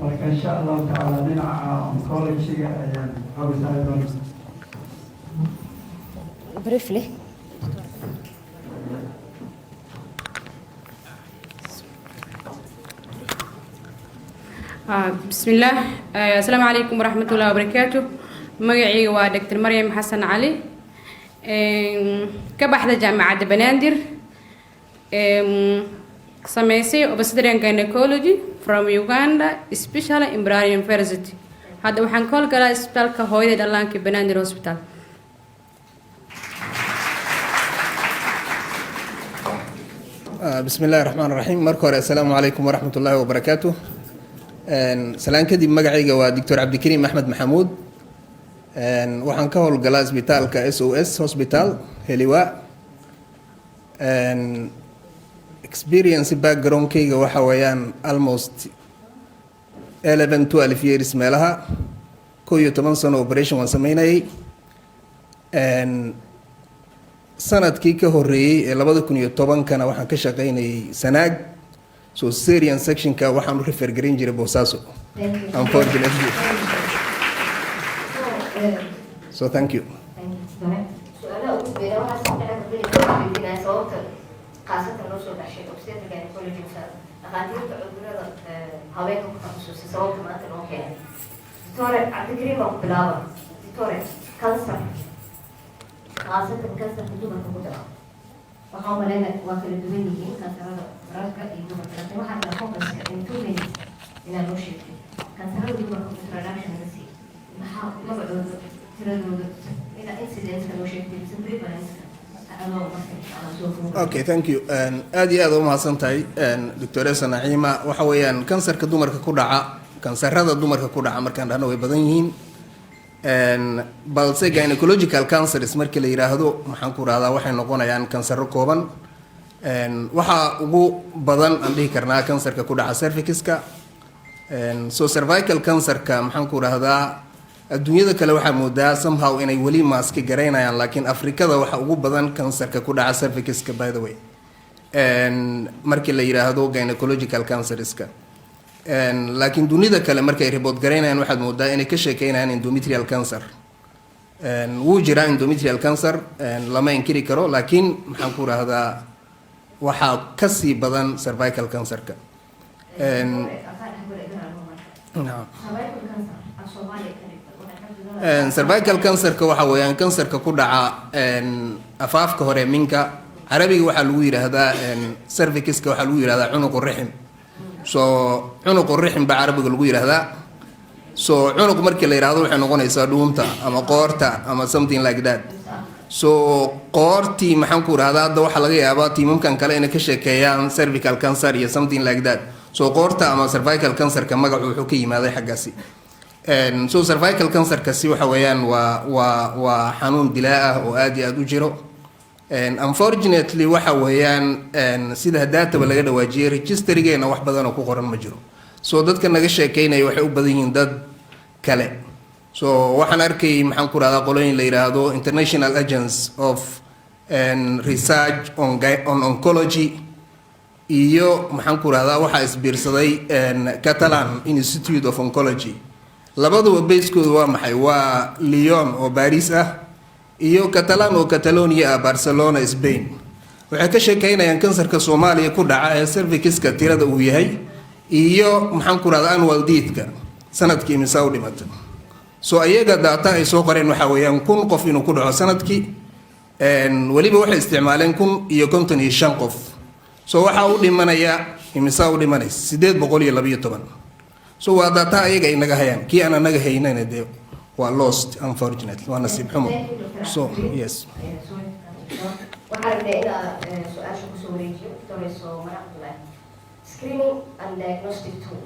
marka insha Allah taala dhinaca oncology-ga ayaan xogsaay doonaa briefly بسم الله السلام عليكم ورحمة الله وبركاته مقعي ودكتور مريم حسن علي كبحدة جامعة بنادر سميسي obstetric gynecology from Uganda especially in Ibrahim University هذا وحن كل كلا إسبتال كهوية دلان كبنادر hospital بسم الله الرحمن الرحيم مركور السلام عليكم ورحمة الله وبركاته سلام كدي مقعيقة ودكتور عبد الكريم أحمد محمود وحن كهول قلا إسبتال كSOS hospital هلواء experience background كيغا waxa weeyaan almost 11-12 years meelaha 11 sano operation waan sameynayay sanadkii ka horeeyay ee 2010 kana waxaan ka shaqeynayay Sanaag so Syrian section ka waxaan u refer garin jiray Boosaaso unfortunately so thank you su'aalaha ugu beera waxa saddexda sababta خاصة النشر الأشياء obstetric gynecology dhaqaatiirta cudurrada haweenka ku takhasusay sababta maanta noo keenay doctor cabdikariim baan ku bilaaba doctor cancer khaasatan kansarka dumarka ku dhaca waxaa umaleynaya waa kala duwan yihiin kansarada ragga iyo dumarka laakiin waxaa kala focuska in 2 minutes inaa noo sheegtay kansarada dumarka introduction la sii maxaa magacooda tiradooda inaa incidentka noo sheegtay mise prevalence Okay, thank you. aad iyo aad u mahadsantahay Dr. Naima waxa weeyaan kansarka dumarka ku dhaca kansarada dumarka ku dhaca markaan dhahno way badan yihiin balse gynecological cancers markii la yiraahdo maxaan ku raahdaa waxay noqonayaan kansaro kooban waxa ugu badan aan dhihi karnaa kansarka ku dhaca cervix-ka so cervical cancer-ka maxaan ku raahdaa adduunyada kale waxaa moodaa somehow inay weli maaska garaynayaan laakiin afrikada waxa ugu badan kansarka ku dhaca cervix-ka by the way markii la yiraahdo gynecological cancerska laakiin dunida kale markay report garaynayaan waxaad moodaa inay ka sheekeynayaan endometrial cancer wuu jiraa endometrial cancer lama inkiri karo laakiin maxaan ku rahdaa waxaa kasii badan cervical cancerka. Cervical cancerka waxa weeyaan kansarka ku dhaca afaafka hore minka carabiga waxaa lagu yiraahdaa cervixiska waxaa lagu yiraahdaa cunuq rixim. So cunuq rixim ba carabiga lagu yiraahdaa. So cunuq markii la yiraahdo waxay noqonaysaa dhuunta ama qoorta ama something like that. So qoortii maxaan ku rahdaa hadda waxaa laga yaabaa tiimamkan kale inay ka sheekeeyaan cervical cancer iyo something like that. So qoorta ama cervical cancerka magacu wuxuu ka yimaaday xaggaasi. So cervical cancerkasi waxa weeyaan waa xanuun dilaa ah oo aad iyo aad u jiro. Unfortunately waxa weeyaan sida data laga dhawaajiyay registergeena wax badan oo ku qoran ma jiro. So dadka naga sheekeynaya waxay u badan yihiin dad kale. So waxaan arkay maxaan ku rahdaa qolooyin la yiraahdo International Agency of Research on Oncology iyo maxaan ku rahdaa waxa isbiirsaday Catalan Institute of Oncology. Labaduba base-koodu waa maxay? Waa Lyon oo Paris ah iyo Catalan oo Catalonia ah Barcelona Spain. Waxay ka sheekeynayaan kansarka Soomaaliya ku dhaca ee cervixiska tirada uu yahay iyo maxaan ku rahdaa annual death-ka sanadkii imisa u dhimata. So ayaga data ay soo qoreen waxa weeyaan 1000 qof inuu ku dhaco sanadkii waliba waxay isticmaaleen 1055 qof. So waxa uu dhimanaya imisa u dhimanaysa 812. So waa data ayaga ay naga hayaan kii aan naga haynayna de waa lost unfortunately waa nasiib xumo. So yes waxaan rabnaa inaan su-aasha kusoo wareejiyo doctor Abdullahi. Screening and diagnostic tool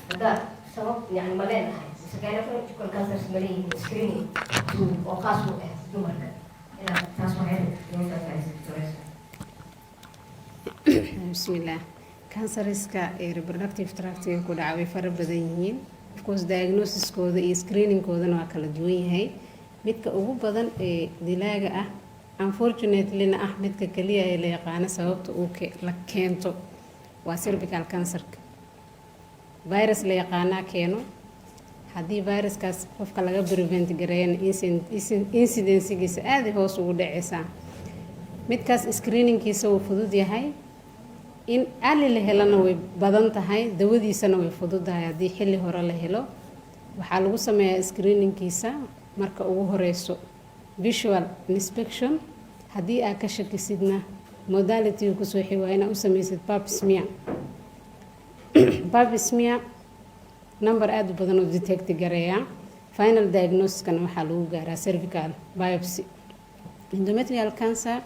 hada sabab yani ma leenahay gynecological cancers ma leeyihiin screening tool oo khaas u ah dumarka inaad taas waxay inoo faa'iidayso. Bismillah. Canceriska ee reproductive tract ku dhaca way fara badan yihiin. Of course diagnosis-kooda iyo screening-koodana waa kala duwan yahay. Midka ugu badan ee dilaaga ah unfortunately ah midka kaliya ee la yaqaan sababta uu la keento waa cervical cancer-ka. Virus la yaqaana keeno haddii viruskaas qofka laga prevent gareeyana incidence-giisa aad hoos ugu dhacaysa. Midkaas screening-kiisa uu fudud yahay in ali la helana way badan tahay dawadiisana way fududahay haddii xilli hore la helo. Waxaa lagu sameeyaa screening-kiisa marka ugu horeyso visual inspection haddii aad ka shakisidna modality ku soo xiwaayna inaad u sameysid pap smear. Pap smear number aad u badan oo detect gareeya. Final diagnosis-kana waxaa lagu gaaraa cervical biopsy. Endometrial cancer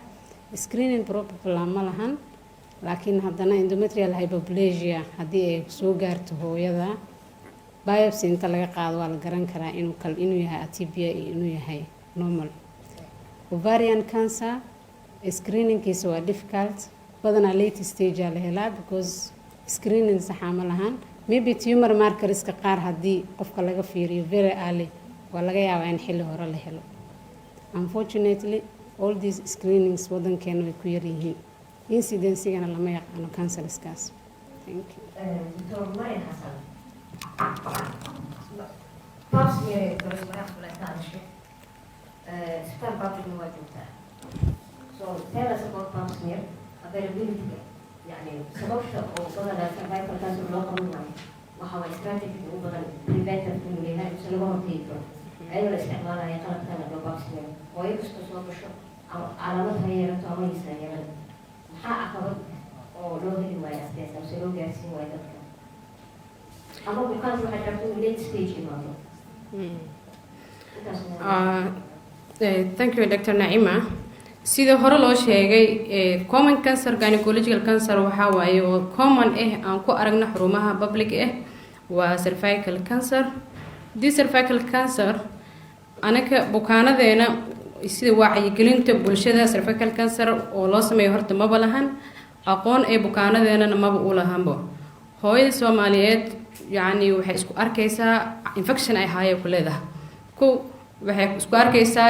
screening probable ma lahan laakiin haddana endometrial hyperplasia haddii ay soo gaarto hooyada biopsy inta laga qaado waa la garan karaa inuu yahay atypia iyo inuu yahay normal. Ovarian cancer screening-kiisa waa difficult badanaa late stage la helaa because screening sax ma lahan. Maybe tumor markers-ka qaar haddii qofka laga fiiriyo very early waa laga yaabaa in xilli hore la helo. Unfortunately all these screenings wadankeena way ku yar yihiin. Incidence-gana lama yaqaano canceriskaas. Thank you. Dr. Maria Hassan. Pap smear Dr. Maria Hassan. Star public waa joogtaa. So tell us about pap smear availability. يعني sababta oo badanaa cervical cancer loo qaban waayo waxa waa strategy ugu badan preventive inuu yahay si laga hortagi karo ayadoo la isticmaalayo qalabkan la pap smear oo ay kasta soo gasho calaamad ha yeelato ama aysan yeelan maxaa caqabad oo loo heli waayo asteesan si loo gaarsiin waayo dadka ama bukaanka waxay rabtaa in late stage imaado. Thank you Dr. Naima. sida hore loo sheegay common cancer gynecological cancer waxa waaye oo common aan ku aragna xarumaha public waa cervical cancer. This cervical cancer anaka bukaanadeena sida wacyigelinta bulshada cervical cancer oo loo sameeyo horta ma balahan aqoon ay bukaanadeena maba u lahaanba. Hooyada Soomaaliyeed yani waxay isku arkaysaa infection ay haayo ku leedahay waxay isku arkaysaa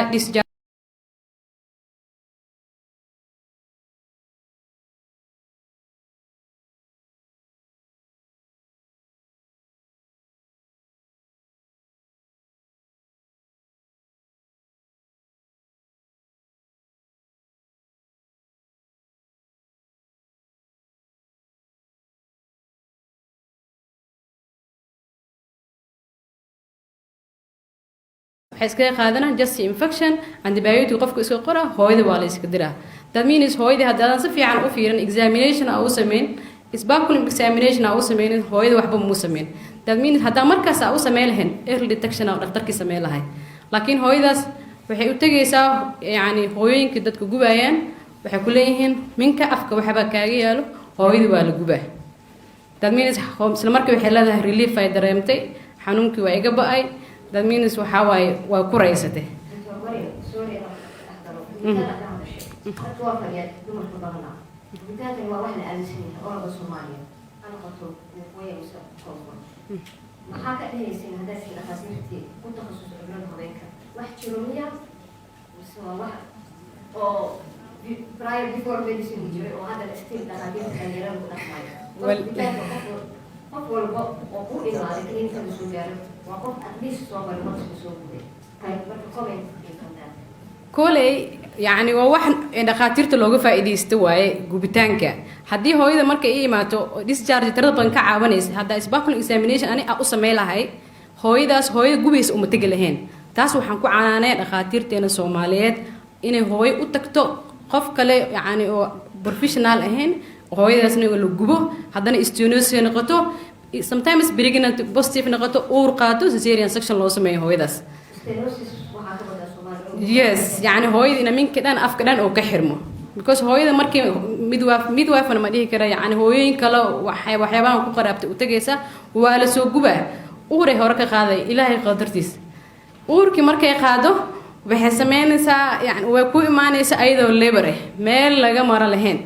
waxay iskaga qaadanaan just infection antibiotic qofku iska qora hooyada waa la iska diraa that means hooyada haddaadan si fiican u fiirin examination aa u sameyn sbaculum examination aa u sameynin hooyada waxba muu sameyn that means haddaa markaas aa u sameyn lahayn early detection aa dhakhtarkii sameyn lahay laakiin hooyadaas waxay u tegaysaa yani hooyooyinka dadka gubayaan waxay ku leeyihiin minka afka waxbaa kaaga yaalo hooyada waa la gubaa that means isla markii waxay leedahay relief ay dareemtay xanuunkii waa iga ba-ay that means waxaa waaye waa ku raysatay maxaa ka dhehaysin haddaad si dhakhaatiirtii ku takhasus cudurada haweenka wax jiro miya mise waa wax oo prior before medicine jiray oo hadda still dhakhaatiirta dhalinyarada ku dhaqmayo qof walba oo ku imaaday klinika la soo gaaro waa qof at least soo maray marka soo guday marka comment koley yani waa wax dhakhaatiirta looga faa'iideysto waaye gubitaanka haddii hooyada markay i imaato discharge tirada badan ka caawanaysa haddaa sbaculum examination ani u samey lahay hooyadaas hooyada gubaysa uma tegi lahayn taas waxaan ku canaanaya dhakhaatiirteena soomaaliyeed inay hooyo u tagto qof kale yani oo professional ahayn hooyadaasna la gubo haddana stenosis noqoto sometimes pregnant positive noqoto uur qaato cesarean section loo sameeyo hooyadaas yes yani hooyada minka dhan afka dhan oo ka xirmo because hooyada markii midwife ma dhihi kara yani hooyooyin kale waxyaabahan ku qaraabtay u tagaysa waa la soo gubaa uuray hore ka qaaday ilaahay qadartiis uurkii markay qaado waxay sameynaysaa yani way ku imaanaysaa ayadoo labor ah meel laga maro lahayn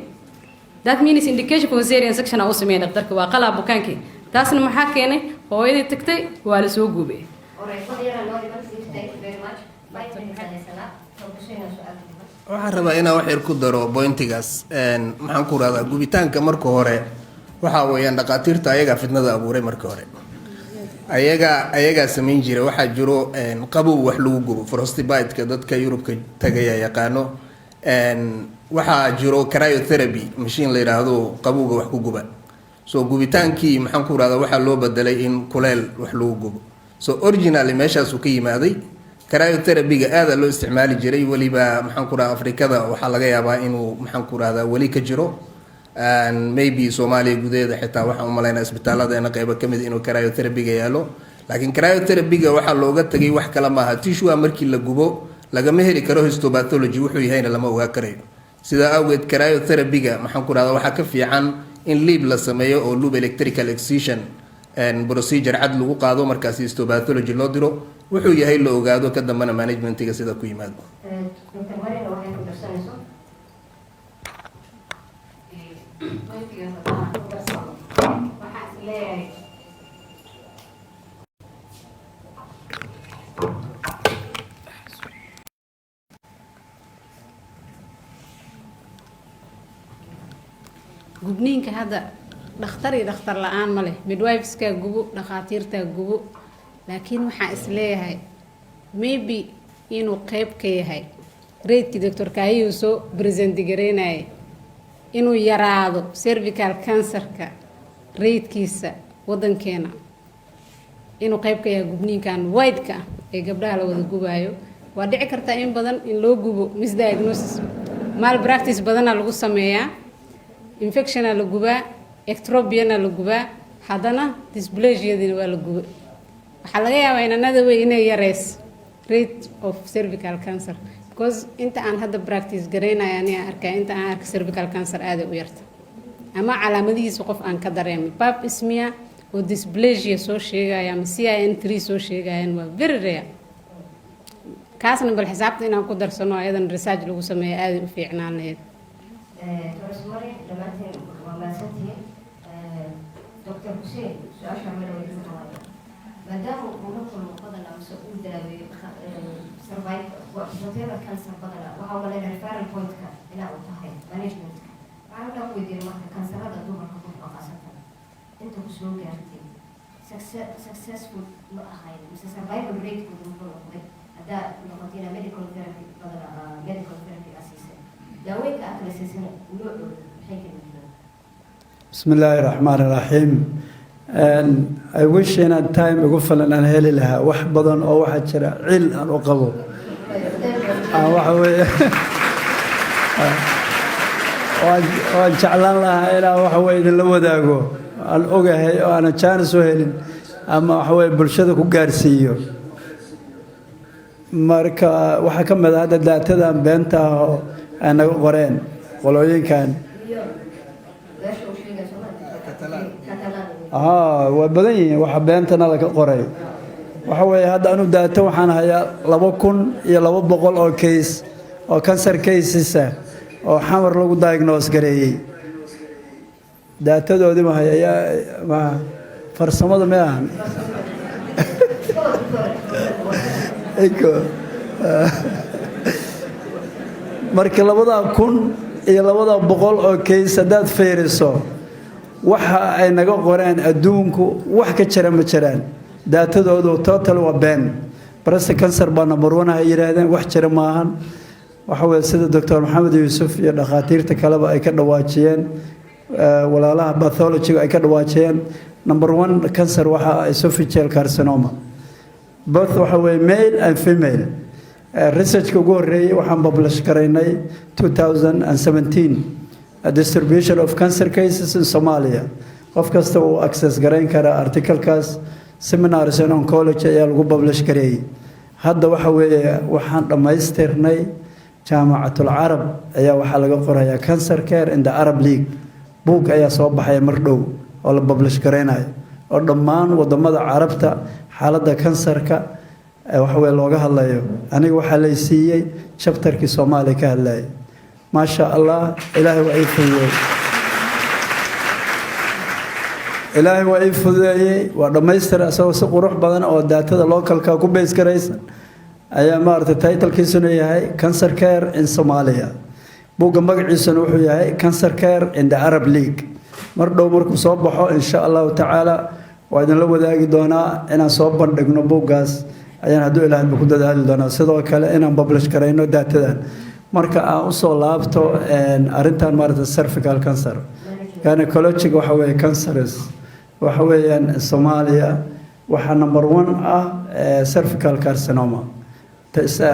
that means indication for cesarean section aa u sameeya dhakhtarka waa qalaa bukaankii taasna maxaa keenay hooyadii tagtay waa la soo gubay waxaan rabaa inaan wax yar ku daro bointigaas maxaan ku rahdaa gubitaanka marka hore waxaa weeyaan dhakhaatiirta ayagaa fitnada abuuray marka hore ayagaa samayn jiray waxaa jiro qabow wax lagu gubo frostbite-ka dadka yurubka tagaya yaqaano waxaa jiro cryotherapy machine la yidhaahdo qabowga wax ku guba so gubitaankii maxaan ku rahdaa waxaa loo bedelay in kuleel wax lagu gubo so originally meeshaasuu ka yimaaday cryotherapy-ga aada loo isticmaali jiray weliba maxaan ku rahdaa afrikada waxaa laga yaabaa inuu maxaan ku rahdaa weli ka jiro maybe soomaaliya gudaheeda xitaa waxaan umalaynaa isbitaaladeena qeybo kamid inuu cryotherapy-ga yaalo laakiin cryotherapy-ga waxaa looga tagay wax kale maaha tishua markii la gubo lagama heli karo histopathology wuxuu yahayna lama ogaa karayo sidaa awgeed cryotherapy-ga maxaan ku rahdaa waxaa ka fiican in liib la sameeyo oo loop electrical excision procedure cad lagu qaado markaas histopathology loo diro wuxuu yahay la ogaado ka dambana managementiga sida ku yimaado gubniinka hadda dhakhtar iyo dhakhtar la-aan ma leh midwifeskaa gubo dhakhaatiirtaa gubo laakiin waxaan isleeyahay maybe inuu qeyb ka yahay reydkii doctor kaayuu soo presenti gareynaya inuu yaraado cervical cancerka reydkiisa wadankeena inuu qeyb ka yahay gubniinkan wideka ah ee gabdhaha la wada gubaayo waa dhici kartaa in badan in loo gubo misdiagnosis malpractice badana lagu sameeyaa infectiona la gubaa ectropiana la gubaa haddana dysplasiadina waa la guba waxaa laga yaabaa in another way inay yareys rate of cervical cancer because inta aan hadda practice garaynaya ani aan arkay inta aan arka cervical cancer aada u yarta ama calaamadihiisa qof aan ka dareemay pap smear oo dysplasia soo sheegaya ama CIN3 soo sheegayaan waa very rare kaasna bal xisaabta inaan ku darsano ayadan research lagu sameeyo aada u fiicnaan lahayd دكتور حسين سؤال شامل ويجوز ما دام ونقول بدنا مسؤول دلوي سرفايف وزير كانسر بدنا وهو لنا ريفيرال بوينت كان إلى وتهين مانجمنت أنا لو يدير مثلا كانسر هذا دوما كفوف خاصة أنت بسلوك يعني successful ما هاي مثل survival rate كده نقول أداء نقطينا medical therapy بدنا medical therapy أساسا دواء كأكل أساسا نوع حاجة بسم الله الرحمن الرحيم And I wish inaan time ugu filan aan heli lahaa wax badan oo waxaa jira cil aan u qabo waxa weeye waan jeclaan lahaa inaan waxa weye idinla wadaago aan ogahay oo aanan jaanis u helin ama waxa weye bulshada ku gaarsiiyo marka waxaa ka mid ah hadda daatadan beenta ah oo ay naga qoreen qolooyinkan waa badan yihiin waxa beentana laga qoray waxa weeye hadda anu daato waxaan hayaa 2,200 oo case oo cancer cases ah oo xamar lagu diagnose gareeyay daatadoodii ma hayaa ma farsamada ma ahan marka 2,200 oo case haddaad fiiriso waxa ay naga qoreen adduunku wax ka jira ma jiraan daatadoodu total waa been breast cancer baa number 1 ay yiraahdeen wax jira maahan waxa weeye sida Dr. Maxamed Yuusuf iyo dhakhaatiirta kaleba ay ka dhawaajiyeen walaalaha pathology ay ka dhawaajiyeen number 1 cancer waxa esophageal carcinoma both waxa weeye male and female research ugu horeeyay waxaan publish karaynay 2017 a distribution of cancer cases in Somalia qof kasta uu access garayn kara articlekaas seminars in oncology ayaa lagu publish gareeyay hadda waxa weeye waxaan dhamaystirnay jaamacatul arab ayaa waxa laga qorayaa cancer care in the Arab League book ayaa soo baxay mar dhow oo la publish garaynayo oo dhammaan wadamada carabta xaaladda kansarka waxa weeye looga hadlayo aniga waxa la siiyay chapterkii Soomaaliya ka hadlayay ما شاء الله إلهي وإيفذي إلهي وإيفذي ودميستر أسوأ سقروح بدن أو داتا local كاكو بيس كريسن أيام مارت تايتل كيسونو يهي cancer care in Somalia بوغا مقعيسن وحو يهي cancer care in the Arab League مردو مركو صوبحو إن شاء الله تعالى وإذن لو ذاقي دونا إنا صوبان دقنو بوغاس أيان هدو إلهي بكودة دالي دونا سيدو كالا إنا مبابلش كرينو داتا دان marka aan u soo laabto arintan maarta cervical cancer gynecologic waxa weeye cancers waxa weeyaan Soomaaliya waxa number 1 ah cervical carcinoma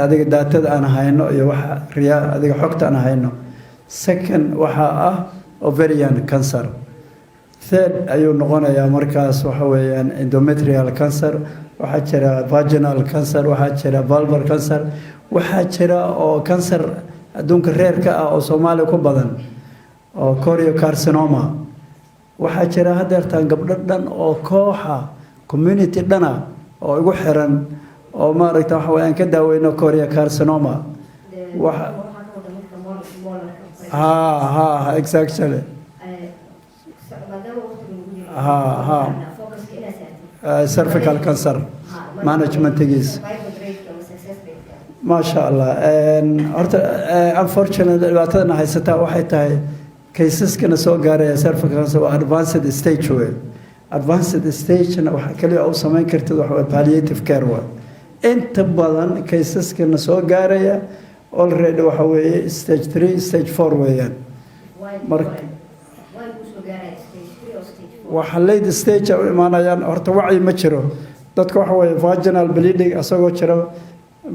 adiga daatada aan hayno iyo waxa riya adiga xogta aan hayno second waxa ah ovarian cancer third ayuu noqonayaa markaas waxa weeyaan endometrial cancer waxa jira vaginal cancer waxa jira vulvar cancer waxa jira oo cancer adduunka reerka ah oo Soomaaliya ku badan oo choriocarcinoma waxa jira hadeertan gabdho dhan oo kooxa community dhana oo igu xiran oo maaragtay waxa weeyaan ka daaweyno choriocarcinoma waxa exactly cervical cancer management is ما شاء الله unfortunately dhibaatadana haysata waxay tahay caseska soo gaaraya cervical cancer waa advanced stage way advanced stage waxa kaliya oo sameyn kartid waxa palliative care waa inta badan caseska soo gaaraya already waxa weeye stage 3 stage 4 weeyaan marka waxa late stage oo imaanayaan horta wacyi ma jiro dadka waxa weeye vaginal bleeding asagoo jira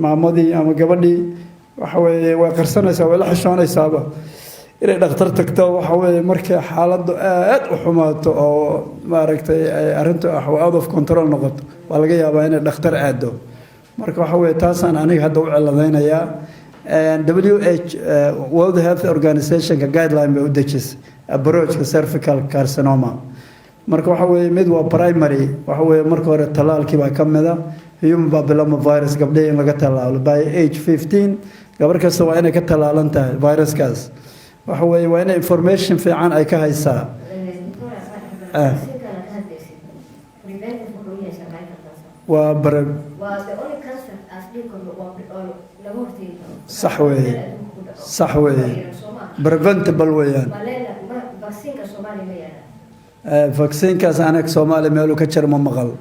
maamadii ama gabadhii waxa weeye way qarsanaysaa way la xishoonaysaaba inay dhakhtar tagto waxa weeye markay xaaladdu aad u xumaato oo maaragtay arrintu out of control noqoto waa laga yaabaa inay dhakhtar aado marka waxa weeye taasaan aniga hadda u ciladaynayaa WH World Health Organization ka guideline bay u dejisay approachka cervical carcinoma marka waxa weeye mid waa primary waxa weeye marka hore talaalkii baa ka mid ah human papilloma virus gabdhaha in laga talaalo by age 15 gabar kasta waa inay ka talaalan tahay viruskaas waxa weeye waa inay information fiican ay ka haysaa waa barag صح وي صح وي preventable ويان فاكسين كاس أنا كسومالي مالو كتشر ممغل